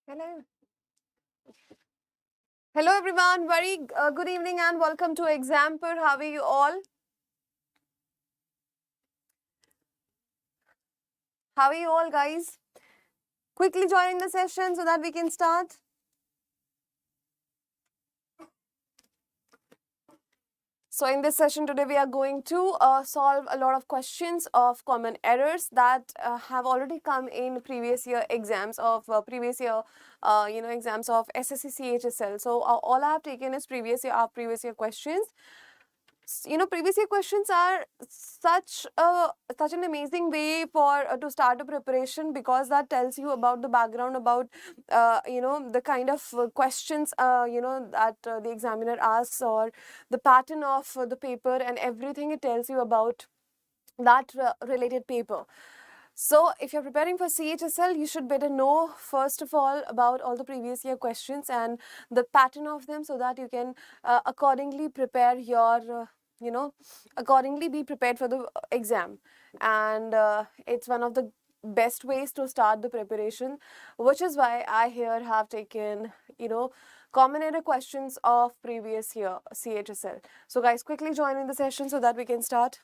Hello. Hello, everyone. Very good evening and welcome to Exampur. How are you all? How are you all, guys? Quickly joining the session so that we can start. So in this session today, we are going to solve a lot of questions of common errors that have already come in previous year exams of previous year, exams of SSC CHSL. So all I have taken is previous year questions. Previous year questions are such an amazing way for to start a preparation, because that tells you about the background, about the kind of questions that the examiner asks, or the pattern of the paper and everything. It tells you about that related paper. So if you're preparing for CHSL, you should better know first of all about all the previous year questions and the pattern of them, so that you can accordingly prepare your accordingly be prepared for the exam. And it's one of the best ways to start the preparation, which is why I here have taken common error questions of previous year CHSL. So guys, quickly join in the session so that we can start.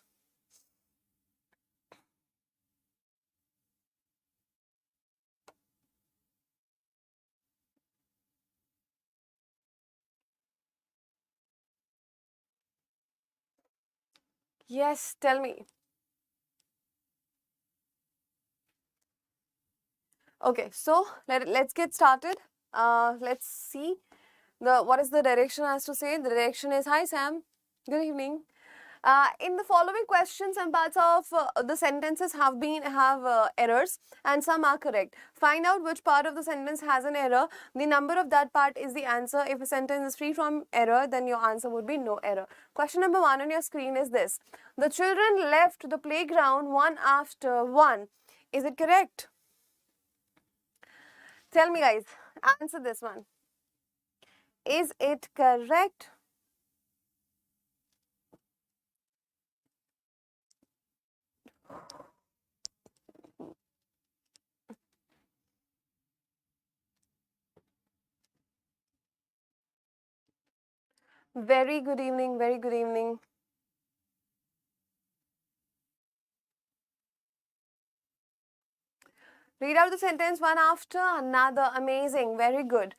Yes, tell me. Okay, so let's get started. Let's see what is the direction has to say. The direction is, hi Sam, good evening. In the following questions, some parts of the sentences have errors and some are correct. Find out which part of the sentence has an error. The number of that part is the answer. If a sentence is free from error, then your answer would be no error. Question number 1 on your screen is this: the children left the playground one after one. Is it correct? Tell me, guys, answer this one. Is it correct? Very good evening, very good evening. Read out the sentence one after another. Amazing, very good.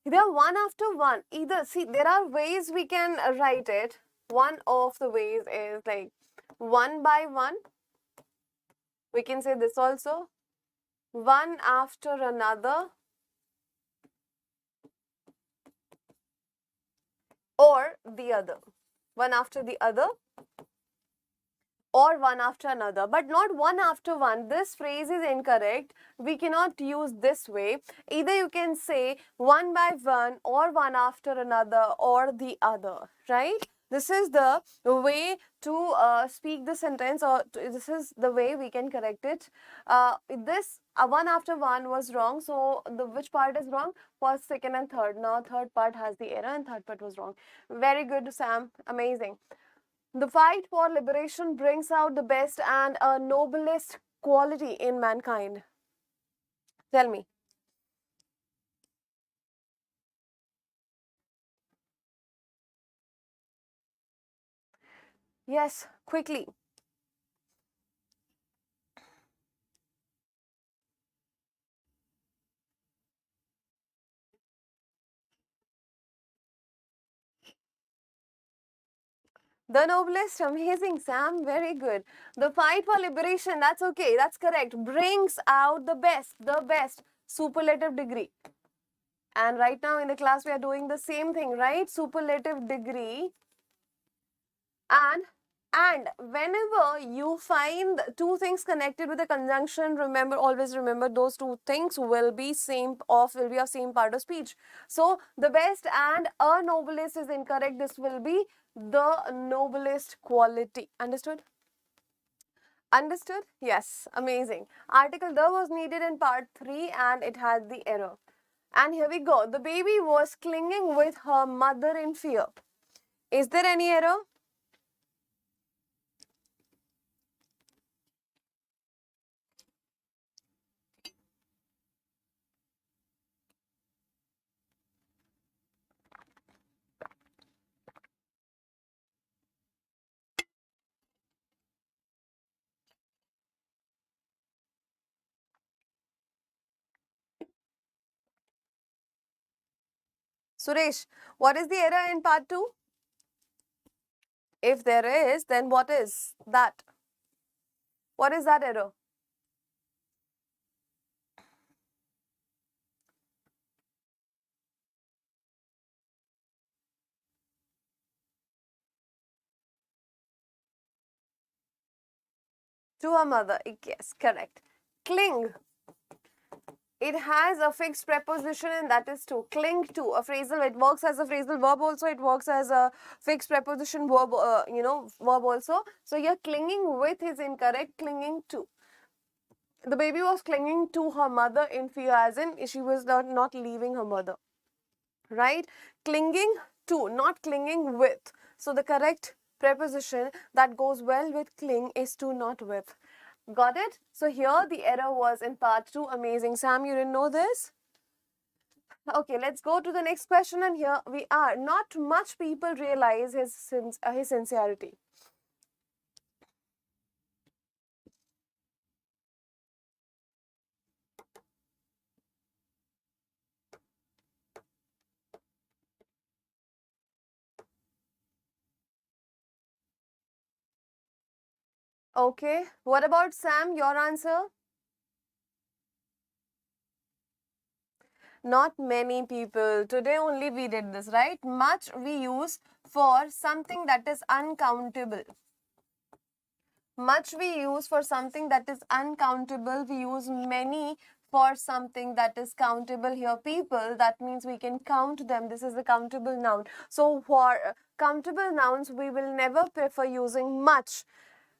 They are one after one. Either, see, there are ways we can write it. One of the ways is like one by one. We can say this also. One after another. Or the other. One after the other. Or one after another, but not one after one. This phrase is incorrect. We cannot use this way. Either you can say one by one, or one after another, or the other, right? This is the way to speak the sentence, or this is the way we can correct it. This one after one was wrong. So the which part is wrong? First, second, and third. Now third part has the error, and third part was wrong. Very good, Sam. Amazing. The fight for liberation brings out the best and a noblest quality in mankind. Tell me. Yes, quickly. The noblest, amazing, Sam, very good. The fight for liberation, that's okay, that's correct. Brings out the best, superlative degree. And right now in the class, we are doing the same thing, right? Superlative degree. And whenever you find two things connected with a conjunction, always remember those two things will be of same part of speech. So the best and a noblest is incorrect. This will be the noblest quality. Understood? Understood? Yes, amazing. Article the was needed in part 3 and it had the error. And here we go. The baby was clinging with her mother in fear. Is there any error? Suresh, what is the error in part 2? If there is, then what is that? What is that error? To her mother. Yes, correct. Cling. It has a fixed preposition and that is to. Cling to. A phrasal. It works as a phrasal verb also. It works as a fixed preposition verb, verb also. So here clinging with is incorrect. Clinging to. The baby was clinging to her mother in fear, as in she was not leaving her mother. Right? Clinging to, not clinging with. So the correct preposition that goes well with cling is to, not with. Got it? So here the error was in part 2. Amazing. Sam, you didn't know this? Okay, let's go to the next question, and here we are. Not much people realize his sincerity. Okay, what about Sam? Your answer? Not many people. Today only we did this, right? Much we use for something that is uncountable. Much we use for something that is uncountable. We use many for something that is countable. Here people, that means we can count them. This is the countable noun. So for countable nouns, we will never prefer using much.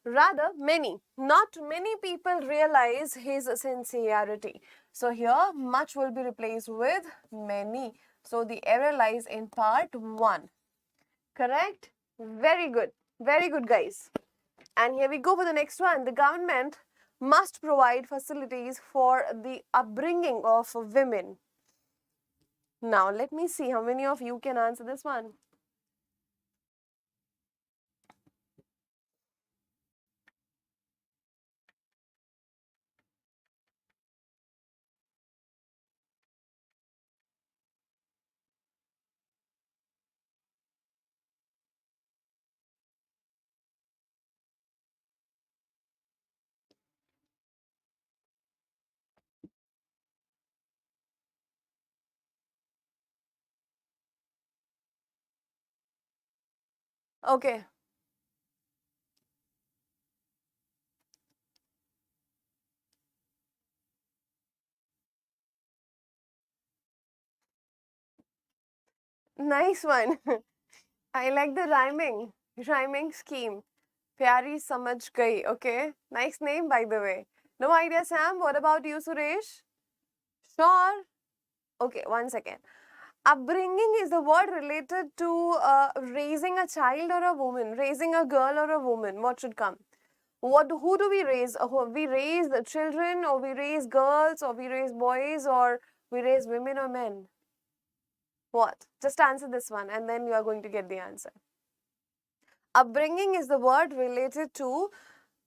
Rather, many. Not many people realize his sincerity. So here, much will be replaced with many. So the error lies in part 1. Correct? Very good. Very good, guys. And here we go for the next one. The government must provide facilities for the upbringing of women. Now, let me see how many of you can answer this one. Okay. Nice one. I like the rhyming scheme. Pyari Samajh Gayi. Okay. Nice name, by the way. No idea, Sam. What about you, Suresh? Sure. Okay, one second. Upbringing is the word related to raising a child or a woman, raising a girl or a woman. What should come? Who do we raise? We raise children, or we raise girls, or we raise boys, or we raise women or men? What? Just answer this one and then you are going to get the answer. Upbringing is the word related to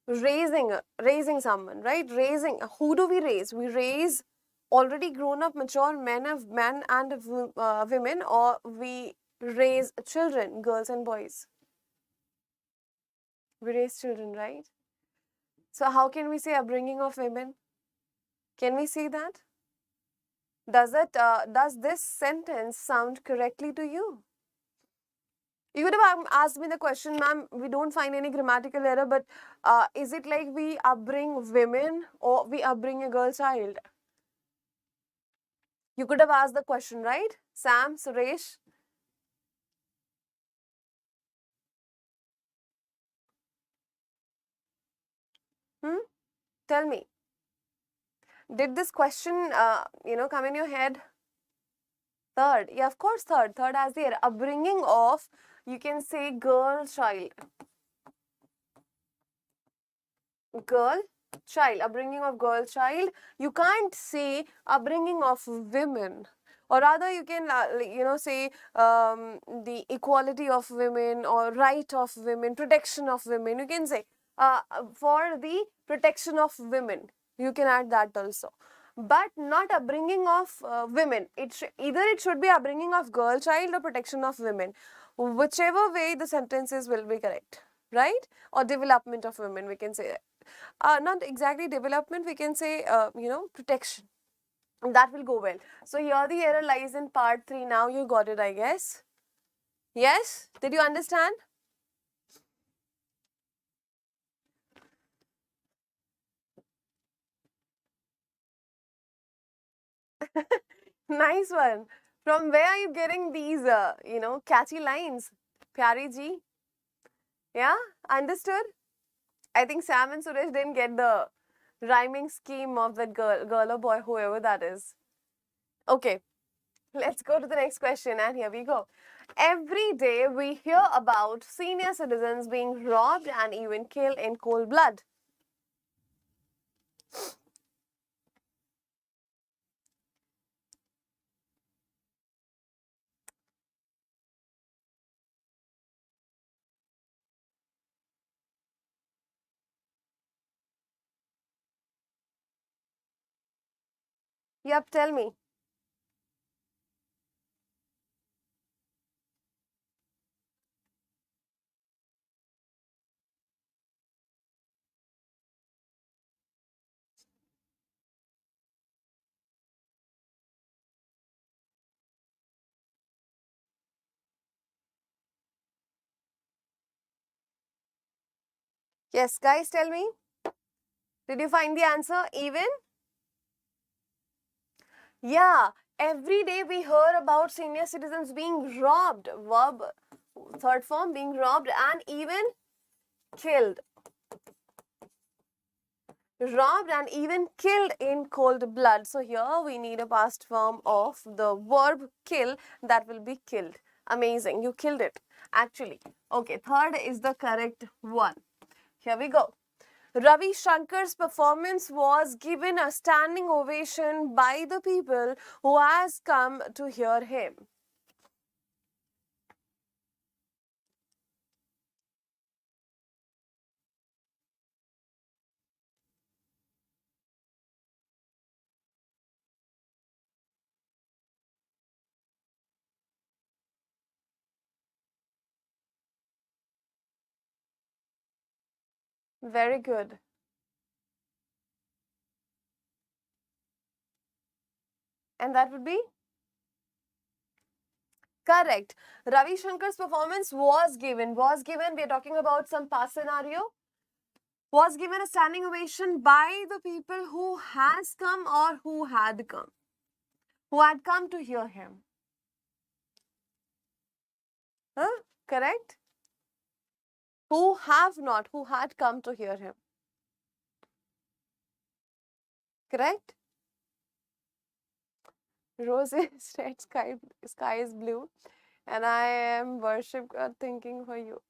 raising someone, right? Raising. Who do we raise? We raise already grown up, mature men and women, or we raise children, girls and boys. We raise children, right? So how can we say upbringing of women? Can we see that? Does this sentence sound correctly to you? You could have asked me the question, ma'am, we don't find any grammatical error, but is it like we upbring women or we upbring a girl child? You could have asked the question, right? Sam, Suresh? Tell me. Did this question, come in your head? Third. Yeah, of course, third. Third as the upbringing of, you can say, girl child. Girl child. Upbringing of girl child. You can't say upbringing of women. Or rather, you can, say the equality of women or right of women, protection of women. You can say for the protection of women. You can add that also. but not upbringing of women. Either it should be upbringing of girl child or protection of women. Whichever way the sentences will be correct, right? Or development of women, we can say. Not exactly development, we can say, protection. That will go well. So here the error lies in part 3. Now you got it, I guess. Yes? Did you understand? Nice one. From where are you getting these, catchy lines? Pyari ji? Yeah? Understood? I think Sam and Suresh didn't get the rhyming scheme of that girl or boy, whoever that is. Okay, let's go to the next question, and here we go. Every day we hear about senior citizens being robbed and even killed in cold blood. Yep, tell me. Yes, guys, tell me. Did you find the answer? Even? Yeah, every day we hear about senior citizens being robbed. Verb, third form, being robbed and even killed. Robbed and even killed in cold blood. So here we need a past form of the verb kill, that will be killed. Amazing, you killed it actually. Okay, third is the correct one. Here we go. Ravi Shankar's performance was given a standing ovation by the people who has come to hear him. Very good. And that would be? Correct. Ravi Shankar's performance was given. Was given, we are talking about some past scenario. Was given a standing ovation by the people who has come or who had come. Who had come to hear him. Huh? Correct? Who have not, who had come to hear him. Correct? Rose is red, sky is blue, and I am worship God thinking for you.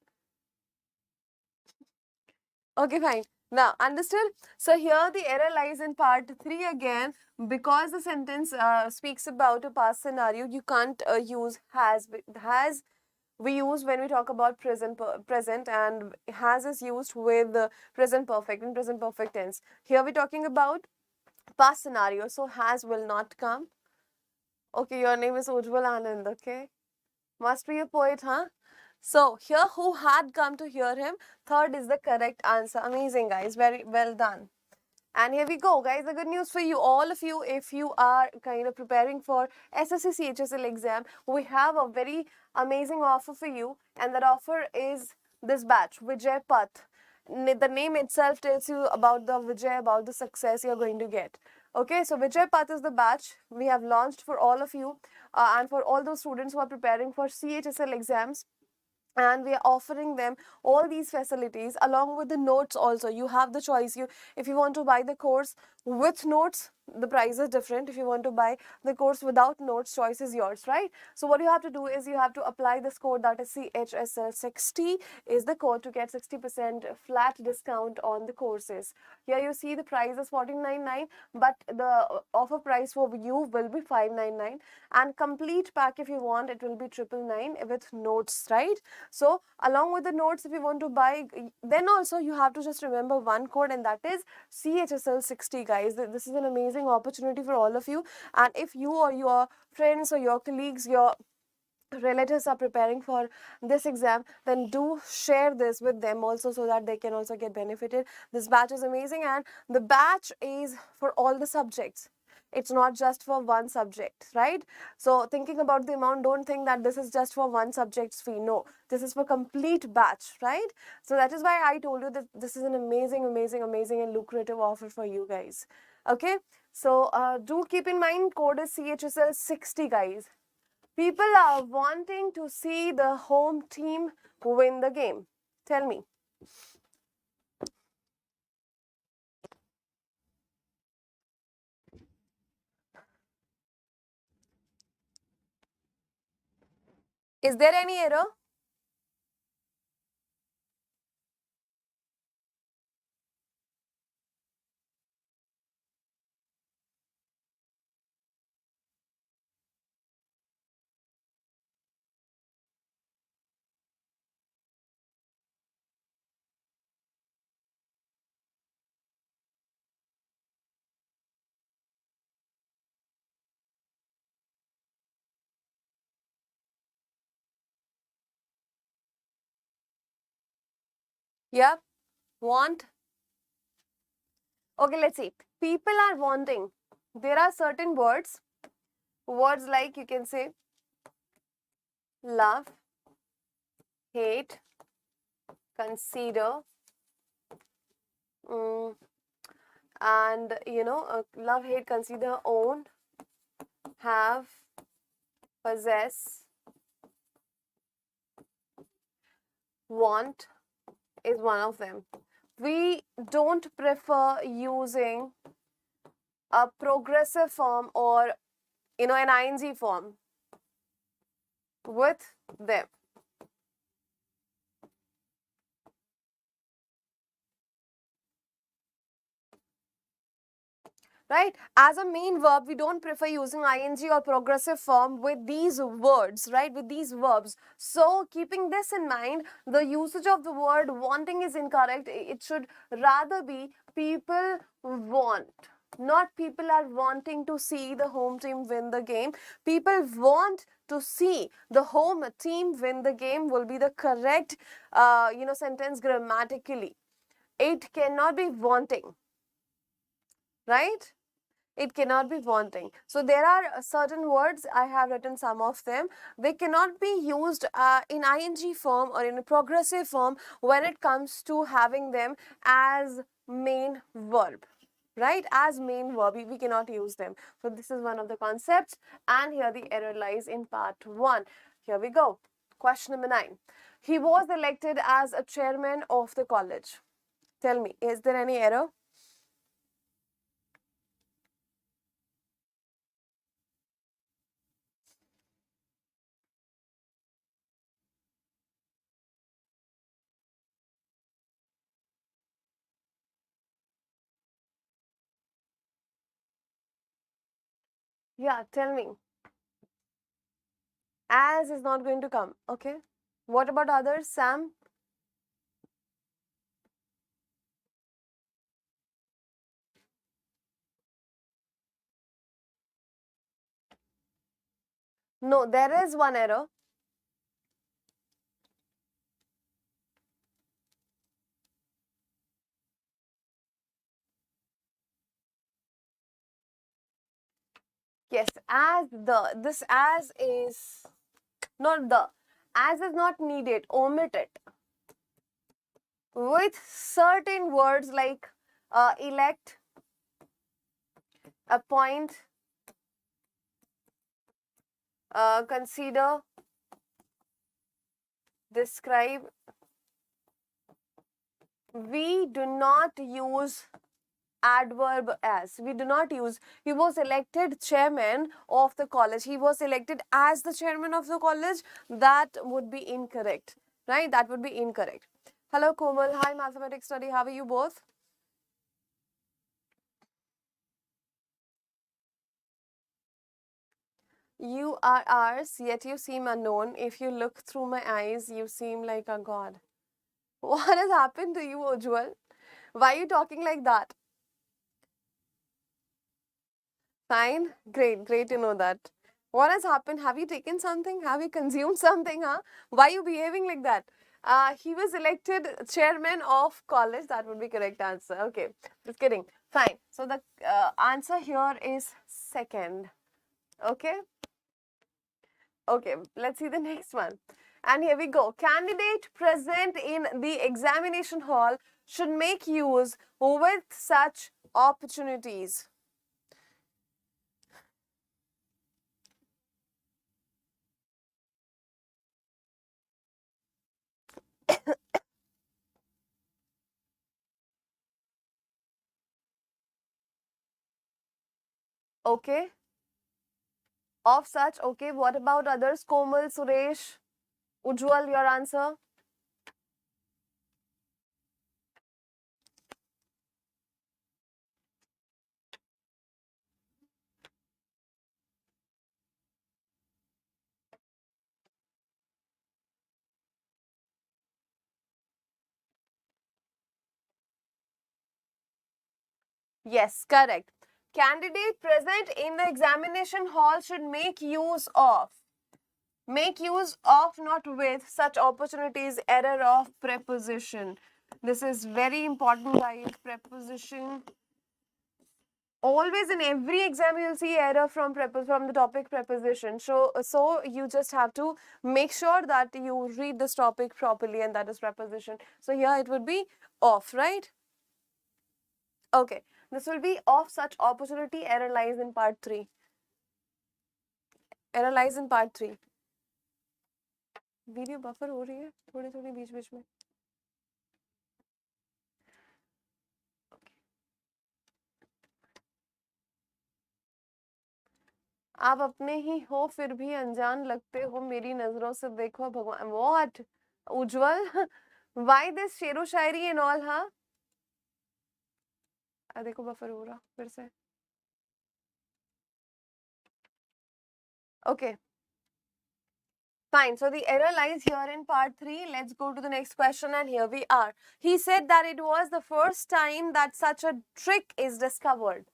Okay, fine. Now, understood? So, here the error lies in part 3 again. Because the sentence speaks about a past scenario, you can't use has. Has we use when we talk about present, and has is used with the present perfect and present perfect tense. Here we're talking about past scenario, so has will not come. Okay, your name is Ujjwal Anand, okay? Must be a poet, huh? So, here who had come to hear him, third is the correct answer. Amazing, guys. Very well done. And here we go, guys. The good news for you, all of you, if you are kind of preparing for SSC CHSL exam, we have a very amazing offer for you. And that offer is this batch, Vijay Path. The name itself tells you about the Vijay, about the success you're going to get. Okay, so Vijay Path is the batch we have launched for all of you and for all those students who are preparing for CHSL exams. And we are offering them all these facilities along with the notes also. You have the choice. If you want to buy the course with notes, the price is different. If you want to buy the course without notes, choice is yours, right? So what you have to do is you have to apply this code, that is CHSL60 is the code to get 60% flat discount on the courses. Here you see the price is 14.99, but the offer price for you will be 5.99, and complete pack if you want, it will be 999 with notes, right? So along with the notes, if you want to buy, then also you have to just remember one code, and that is CHSL60, guys. This is an amazing amazing opportunity for all of you. And if you or your friends or your colleagues, your relatives are preparing for this exam, then do share this with them also, so that they can also get benefited. This batch is amazing, and the batch is for all the subjects. It's not just for one subject, right? So thinking about the amount, don't think that this is just for one subject's fee. No, this is for complete batch, right? So that is why I told you that this is an amazing and lucrative offer for you guys. Okay, so do keep in mind, code is CHSL 60, guys. People are wanting to see the home team win the game. Tell me. Is there any error? Yep. Want? Okay, let's see. People are wanting. There are certain words. Words like, you can say love, hate, consider, and love, hate, consider, own, have, possess, want is one of them. We don't prefer using a progressive form or an ing form with them. Right? As a main verb, we don't prefer using ing or progressive form with these words, right? With these verbs. So, keeping this in mind, the usage of the word wanting is incorrect. It should rather be people want. Not people are wanting to see the home team win the game. People want to see the home team win the game will be the correct, sentence grammatically. It cannot be wanting, right? It cannot be wanting. So there are certain words, I have written some of them. They cannot be used in ing form or in a progressive form when it comes to having them as main verb. Right? As main verb, we cannot use them. So this is one of the concepts, and here the error lies in part 1. Here we go. Question number 9. He was elected as a chairman of the college. Tell me, is there any error? Yeah, tell me. As is not going to come. Okay. What about others? Sam? No, there is one error. Yes, as the. This as is not the. As is not needed. Omit it. With certain words like elect, appoint, consider, describe. We do not use adverb as. We do not use. He was elected chairman of the college. He was elected as the chairman of the college. That would be incorrect, right? That would be incorrect. Hello Komal. Hi mathematics study. How are you both? You are ours, yet you seem unknown. If you look through my eyes, you seem like a god. What has happened to you, Ujjwal? Why are you talking like that? Fine. Great. Great to know that. What has happened? Have you taken something? Have you consumed something, huh? Why are you behaving like that? He was elected chairman of college. That would be correct answer. Okay. Just kidding. Fine. So the answer here is second. Okay. Okay. Let's see the next one. And here we go. Candidate present in the examination hall should make use with such opportunities. Okay. Of such, okay. What about others? Komal, Suresh, Ujjwal, your answer? Yes, correct. Candidate present in the examination hall should make use of. Make use of, not with, such opportunities. Error of preposition. This is very important, guys. Preposition. Always in every exam you'll see error from the topic preposition. So you just have to make sure that you read this topic properly, and that is preposition. So here it would be of, right? Okay, this will be of such opportunity. Error lies in part 3. Error lies in part 3. Video buffer हो रही है थोड़ी थोड़ी बीच बीच में. आप अपने ही हो फिर भी अनजान लगते हो मेरी नजरों से देखो भगवान. What? उज्जवल, why this शेरो शायरी and all, हाँ? देखो बफर हो रहा फिर से. Okay. Fine. So the error lies here in part 3. Let's go to the next question, and here we are. He said that it was the first time that such a trick is discovered.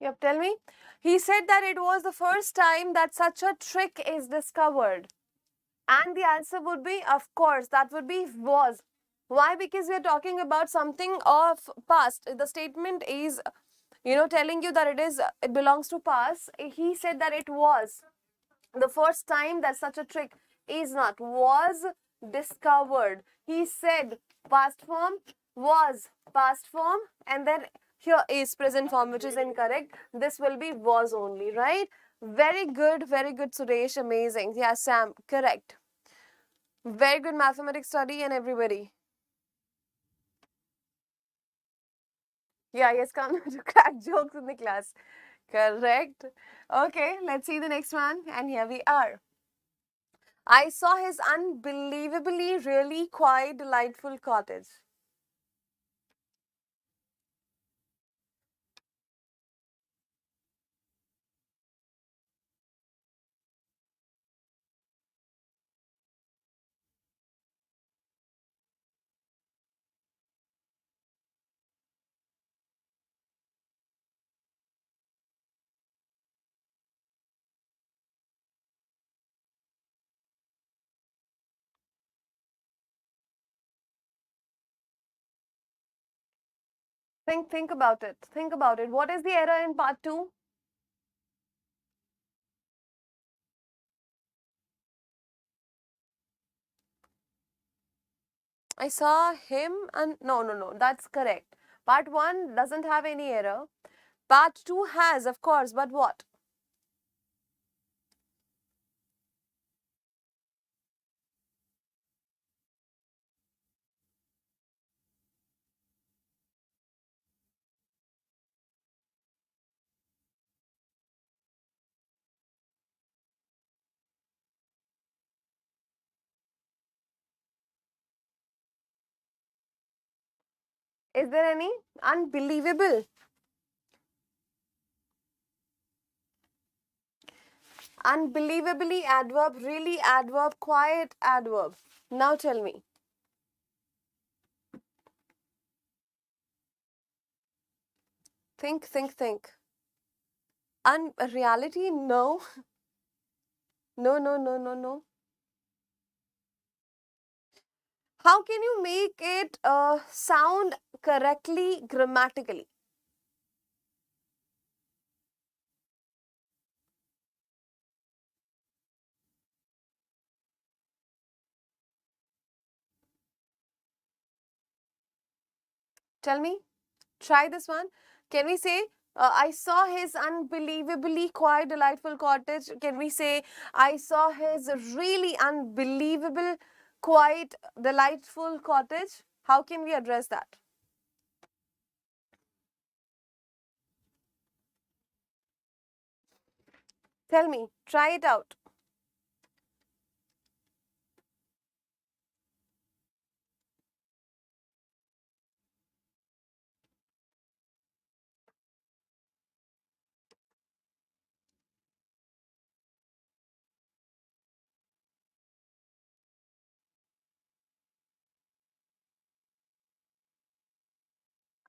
Yep, tell me. He said that it was the first time that such a trick is discovered. And the answer would be, of course, that would be was. Why? Because we are talking about something of past. The statement is, telling you that it belongs to past. He said that it was the first time that such a trick is not, was discovered. He said past form, was past form, and then here is present form, which is incorrect. This will be was only, right? Very good, Suresh. Amazing. Yeah, Sam, correct. Very good mathematics study, and everybody. Yeah, yes, come to crack jokes in the class. Correct. Okay, let's see the next one. And here we are. I saw his unbelievably, really quite delightful cottage. Think about it. Think about it. What is the error in part 2? I saw him and no, that's correct. Part 1 doesn't have any error. Part 2 has, of course, but what? Is there any? Unbelievable. Unbelievably adverb, really adverb, quiet adverb. Now tell me. Think, think, think. Reality? No. No, no, no, no, no. How can you make it sound correctly grammatically? Tell me. Try this one. Can we say, I saw his unbelievably quiet, delightful cottage? Can we say, I saw his really unbelievable, quiet, delightful cottage? How can we address that? Tell me. Try it out.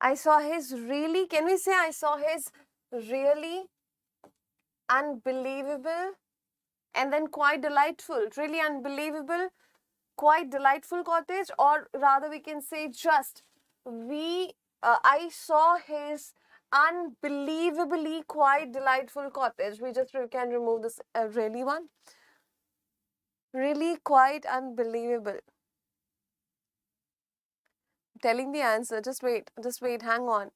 I saw his really, can we say I saw his really unbelievable and then quite delightful, really unbelievable, quite delightful cottage, or rather we can say just I saw his unbelievably quite delightful cottage. We just can remove this really one. Really quite unbelievable. Telling the answer. Just wait, hang on.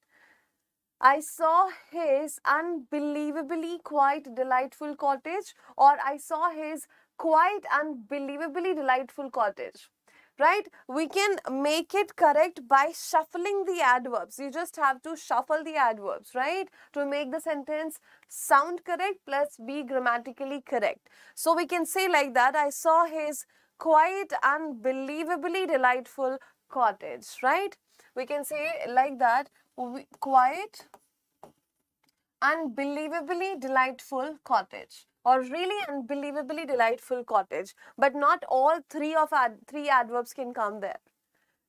I saw his unbelievably quite delightful cottage, or I saw his quite unbelievably delightful cottage. Right? We can make it correct by shuffling the adverbs. You just have to shuffle the adverbs, right? To make the sentence sound correct plus be grammatically correct. So we can say like that, I saw his quite unbelievably delightful cottage, right? We can say like that, quite unbelievably delightful cottage, or really unbelievably delightful cottage, but not all three adverbs can come there,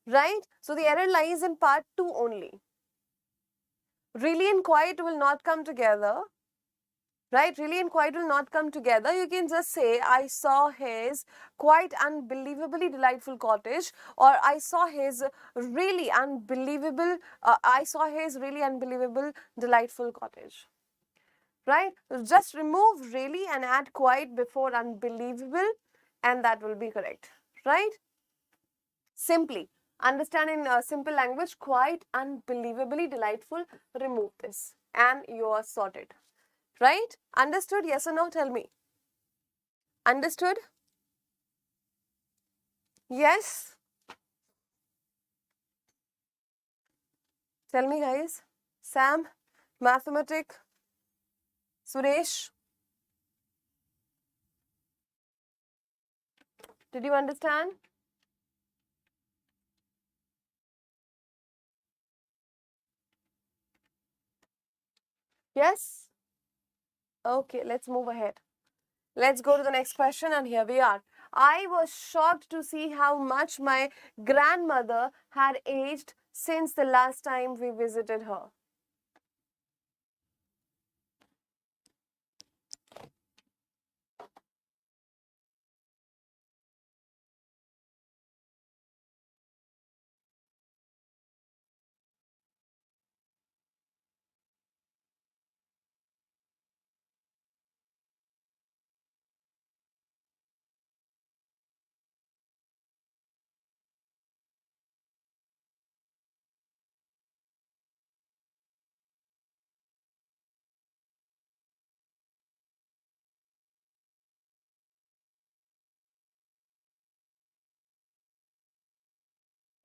right? So the error lies in part 2 only. Really and quiet will not come together, right? Really and quiet will not come together. You can just say, I saw his quite unbelievably delightful cottage, or I saw his really unbelievable, delightful cottage. Right? Just remove really and add quite before unbelievable, and that will be correct. Right? Simply understand in simple language, quite unbelievably delightful. Remove this and you are sorted. Right? Understood? Yes or no? Tell me. Understood? Yes? Tell me, guys. Sam, mathematic, Suresh, did you understand? Yes? Okay, let's move ahead. Let's go to the next question, and here we are. I was shocked to see how much my grandmother had aged since the last time we visited her.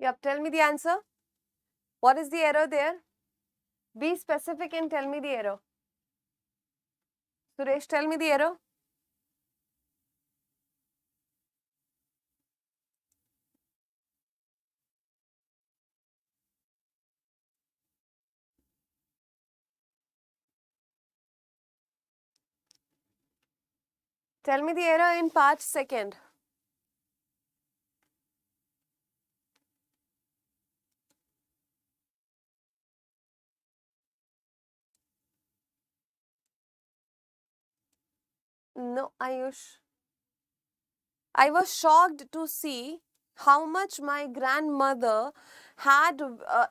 Yep, tell me the answer. What is the error there? Be specific and tell me the error. Suresh, tell me the error. Tell me the error in part second. No, Ayush. I was shocked to see how much my grandmother had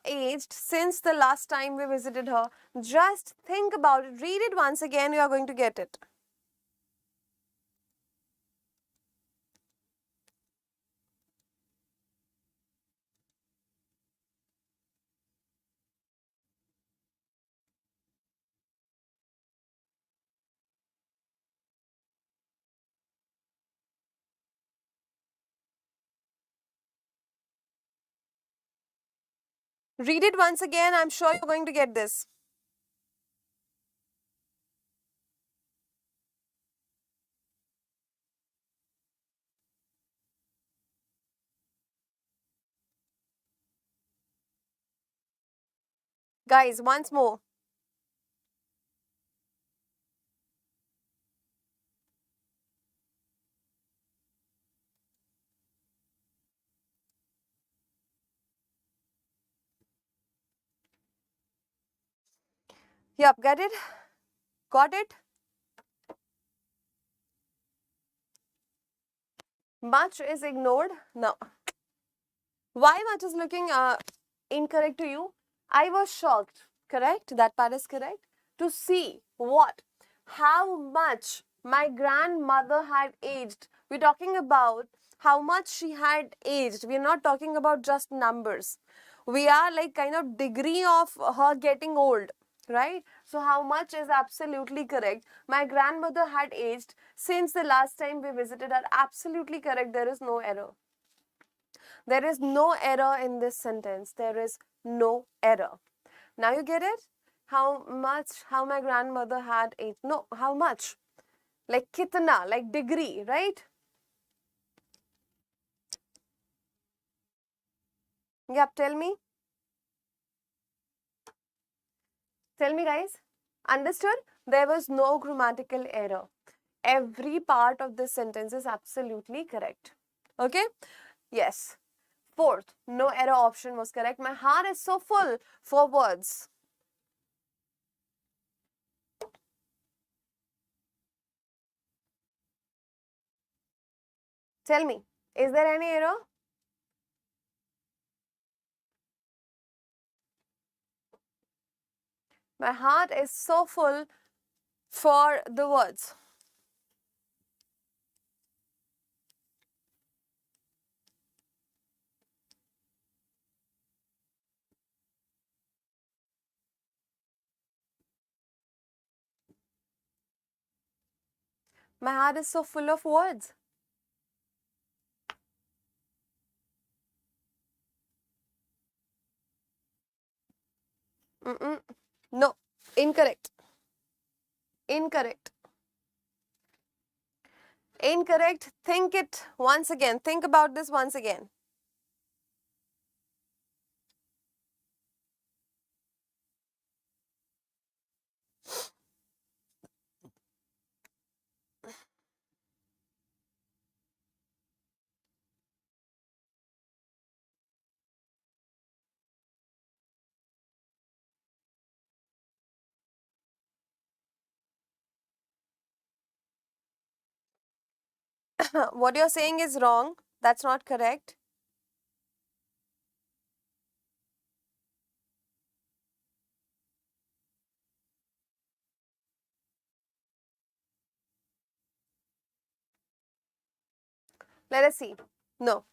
aged since the last time we visited her. Just think about it. Read it once again. You are going to get it. Read it once again. I'm sure you're going to get this. Guys, once more. Yep, get it? Got it? Much is ignored? No. Why much is looking incorrect to you? I was shocked, correct? That part is correct. To see what? How much my grandmother had aged. We're talking about how much she had aged. We're not talking about just numbers. We are like kind of degree of her getting old, right? So how much is absolutely correct. My grandmother had aged since the last time we visited her. Absolutely correct. There is no error. There is no error in this sentence. There is no error. Now you get it? How much, how my grandmother had aged. No, how much? Like kitna, like degree, right? Yep, tell me. Tell me, guys. Understood? There was no grammatical error. Every part of this sentence is absolutely correct. Okay? Yes. Fourth, no error option was correct. My heart is so full for words. Tell me, is there any error? My heart is so full for the words. My heart is so full of words. No, incorrect. Incorrect. Incorrect. Think it once again. Think about this once again. What you're saying is wrong. That's not correct. Let us see. No.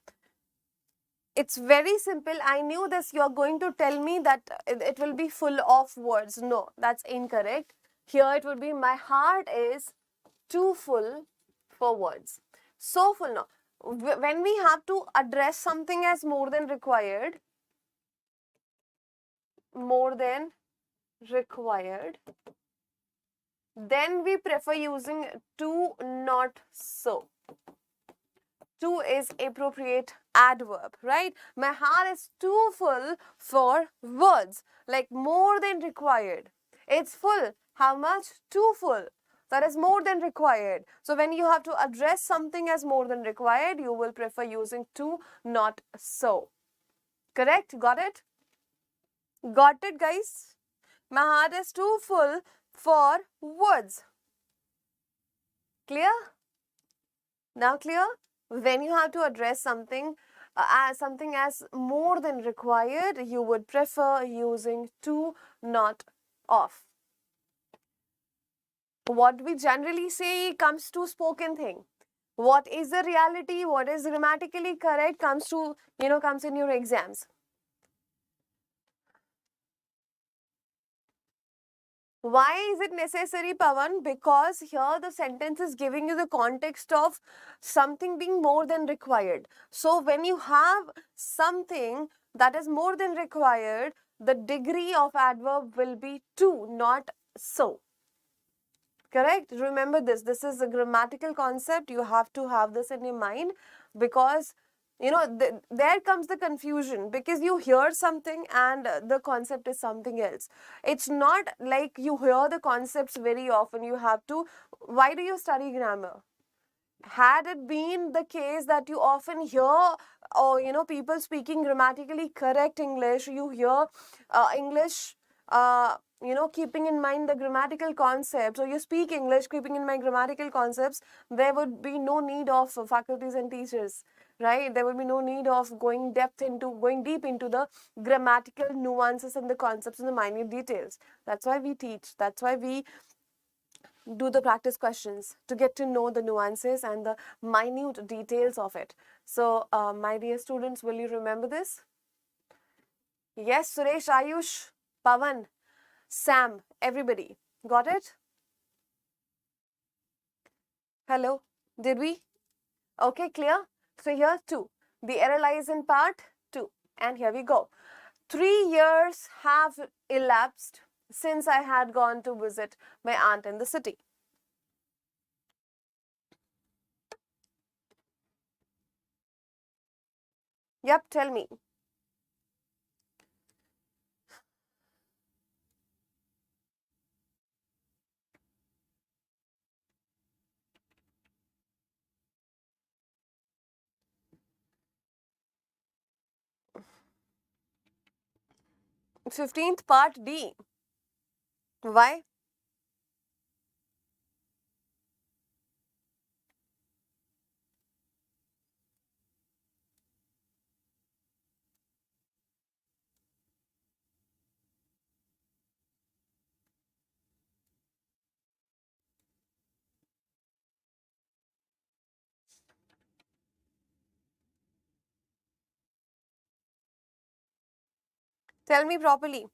It's very simple. I knew this. You're going to tell me that it will be full of words. No, that's incorrect. Here it would be my heart is too full for words. So full. No. When we have to address something as more than required, then we prefer using too, not so. Too is appropriate adverb, right? My heart is too full for words, like more than required. It's full. How much? Too full. that is more than required. So when you have to address something as more than required, you will prefer using to, not so. Correct? Got it? Got it, guys? My heart is too full for words. Clear? Now clear? When you have to address something as more than required, you would prefer using to, not of. What we generally say comes to spoken thing. What is the reality, what is grammatically correct comes to, comes in your exams. Why is it necessary, Pawan? Because here the sentence is giving you the context of something being more than required. So when you have something that is more than required, the degree of adverb will be to, not so. Correct? Remember this. This is a grammatical concept. You have to have this in your mind, because there comes the confusion, because you hear something and the concept is something else. It's not like you hear the concepts very often. You have to. Why do you study grammar? Had it been the case that you often hear, or people speaking grammatically correct English, you hear English, keeping in mind the grammatical concepts, or you speak English keeping in mind grammatical concepts, there would be no need of faculties and teachers, right? There would be no need of going deep into the grammatical nuances and the concepts and the minute details. That's why we teach. That's why we do the practice questions, to get to know the nuances and the minute details of it. So, my dear students, will you remember this? Yes, Suresh, Ayush, Pawan, Sam, everybody. Got it? Hello? Did we? Okay, clear? So here 2. The error lies in part 2. And here we go. 3 years have elapsed since I had gone to visit my aunt in the city. Yep, tell me. – 15th part D. Why? Tell me properly.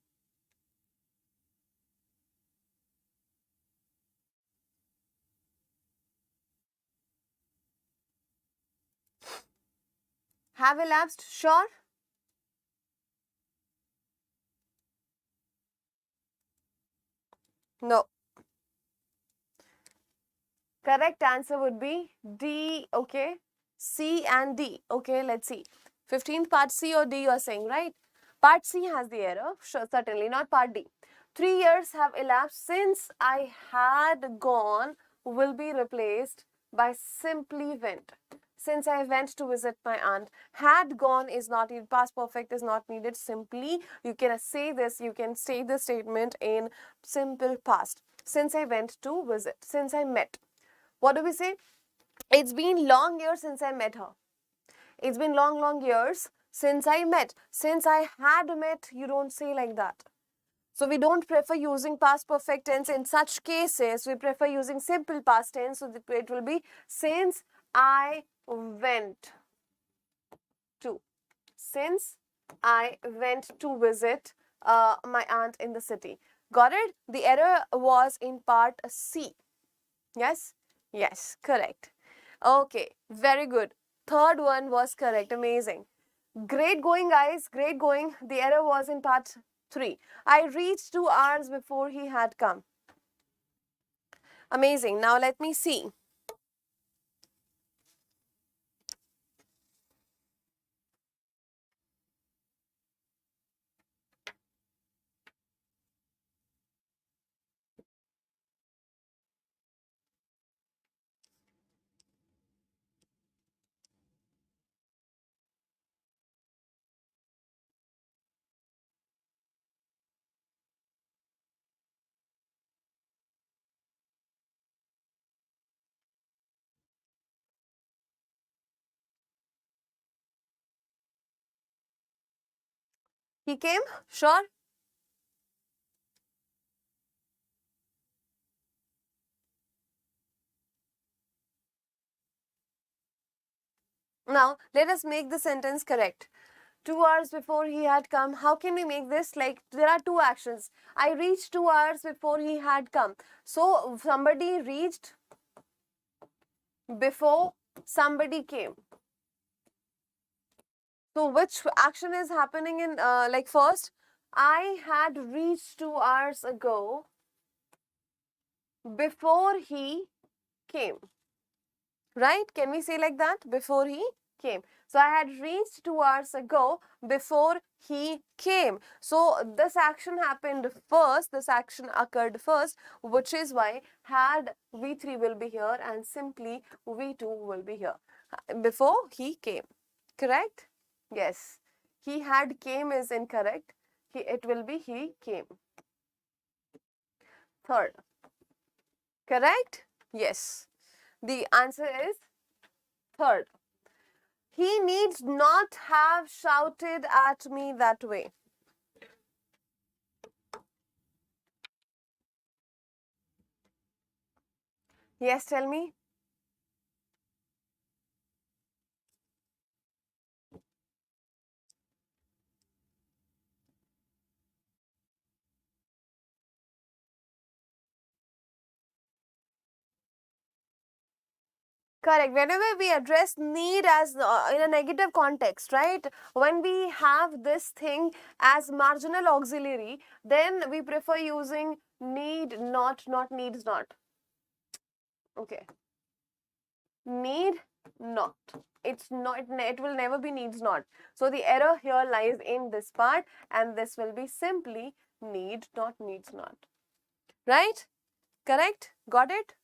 Have elapsed? Sure? No. Correct answer would be D. Okay. C and D. Okay, let's see. 15th part C or D you are saying, right? Part C has the error. Sure, certainly not part D. 3 years have elapsed since I had gone will be replaced by simply went. Since I went to visit my aunt. Had gone is not needed. Past perfect is not needed. Simply, you can say this, you can say the statement in simple past. Since I went to visit. Since I met. What do we say? It's been long years since I met her. It's been long years since I met. Since I had met, you don't say like that. So we don't prefer using past perfect tense in such cases. We prefer using simple past tense. So it will be since I went to. Since I went to visit my aunt in the city. Got it? The error was in part C. Yes? Yes, correct. Okay, very good. Third one was correct. Amazing. Great going, guys. Great going. The error was in part 3. I reached 2 hours before he had come. Amazing. Now let me see. He came? Sure? Now, let us make the sentence correct. 2 hours before he had come. How can we make this? Like, there are two actions. I reached 2 hours before he had come. So, somebody reached before somebody came. So, which action is happening in, like, first? I had reached 2 hours ago before he came. Right? Can we say like that? Before he came. So I had reached 2 hours ago before he came. So this action happened first, this action occurred first, which is why had V3 will be here and simply V2 will be here. Before he came. Correct? Yes. He had came is incorrect. It will be he came. Third. Correct? Yes. The answer is third. He needs not have shouted at me that way. Yes, tell me. Correct. Whenever we address need as in a negative context, right? When we have this thing as marginal auxiliary, then we prefer using need not, not needs not. Okay. Need not. It's not, it will never be needs not. So the error here lies in this part and this will be simply need not needs not. Right? Correct? Got it?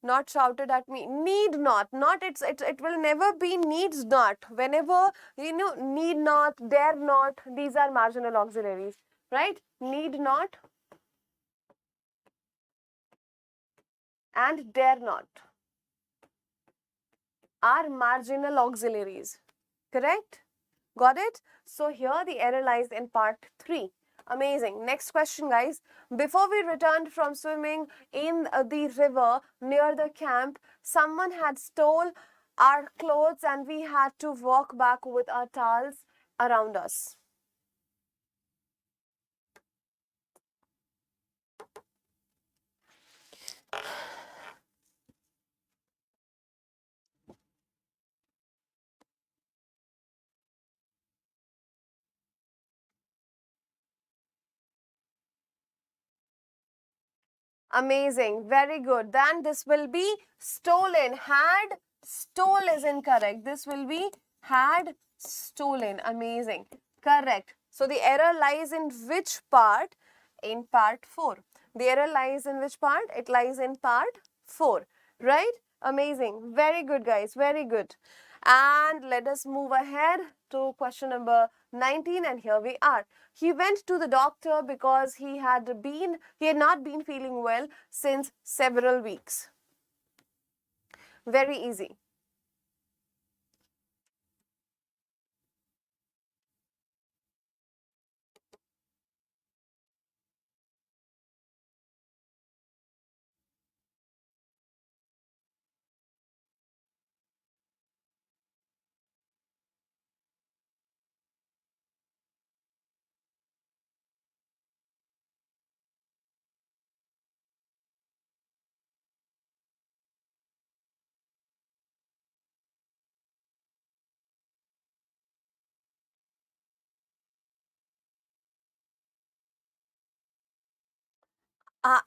Not shouted at me. Need not. Not it will never be needs not. Whenever need not, dare not, these are marginal auxiliaries. Right? Need not and dare not are marginal auxiliaries. Correct? Got it? So here the error lies in part 3. Amazing. Next question, guys. Before we returned from swimming in the river near the camp, someone had stole our clothes and we had to walk back with our towels around us. Amazing. Very good. Then this will be stolen. Had, stole is incorrect. This will be had stolen. Amazing. Correct. So the error lies in which part? In part 4. The error lies in which part? It lies in part 4. Right? Amazing. Very good, guys. Very good. And let us move ahead to question number 19, and here we are. He went to the doctor because he had not been feeling well since several weeks. Very easy.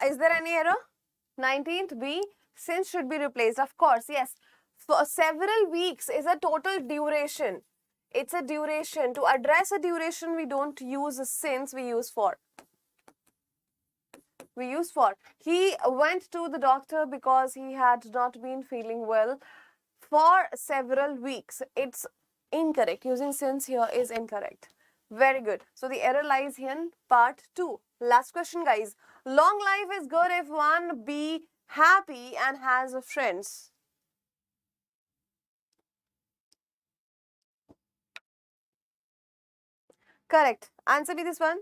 Is there any error? 19th B, since should be replaced. Of course, yes. For several weeks is a total duration. It's a duration. To address a duration, we don't use since, we use for. We use for. He went to the doctor because he had not been feeling well for several weeks. It's incorrect. Using since here is incorrect. Very good. So the error lies in part 2. Last question, guys. Long life is good if one be happy and has friends. Correct. Answer me this one.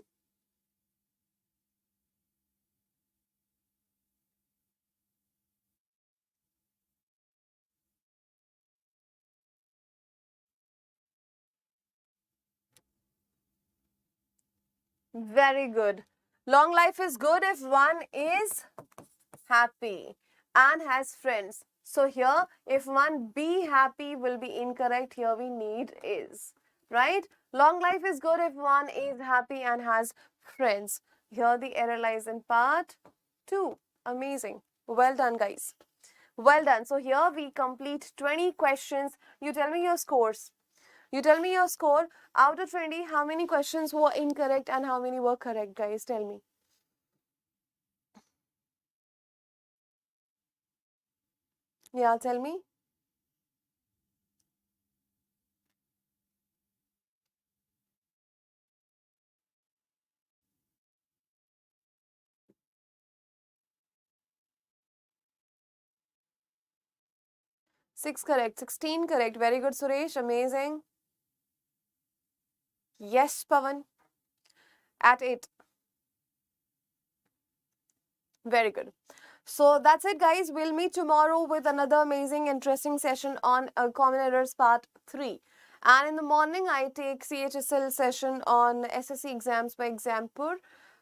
Very good. Long life is good if one is happy and has friends. So here, if one be happy will be incorrect. Here we need is. Right? Long life is good if one is happy and has friends. Here the error lies in part 2. Amazing. Well done, guys. Well done. So here we complete 20 questions. You tell me your scores. You tell me your score. Out of 20, how many questions were incorrect and how many were correct, guys? Tell me. Yeah, tell me. 6 correct. 16 correct. Very good, Suresh. Amazing. Yes, Pavan. At 8. Very good. So that's it, guys. We'll meet tomorrow with another amazing, interesting session on Common Errors Part 3. And in the morning, I take CHSL session on SSC exams by Exampur.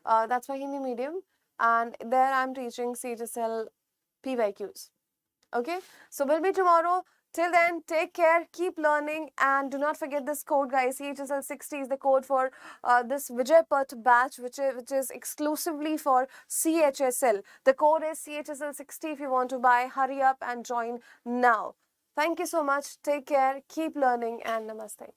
That's for Hindi medium. And there I'm teaching CHSL PYQs. Okay, so we'll meet tomorrow. Till then, take care, keep learning, and do not forget this code, guys. CHSL 60 is the code for this Vijay Path batch, which is exclusively for CHSL. The code is CHSL 60 if you want to buy. Hurry up and join now. Thank you so much. Take care, keep learning, and namaste.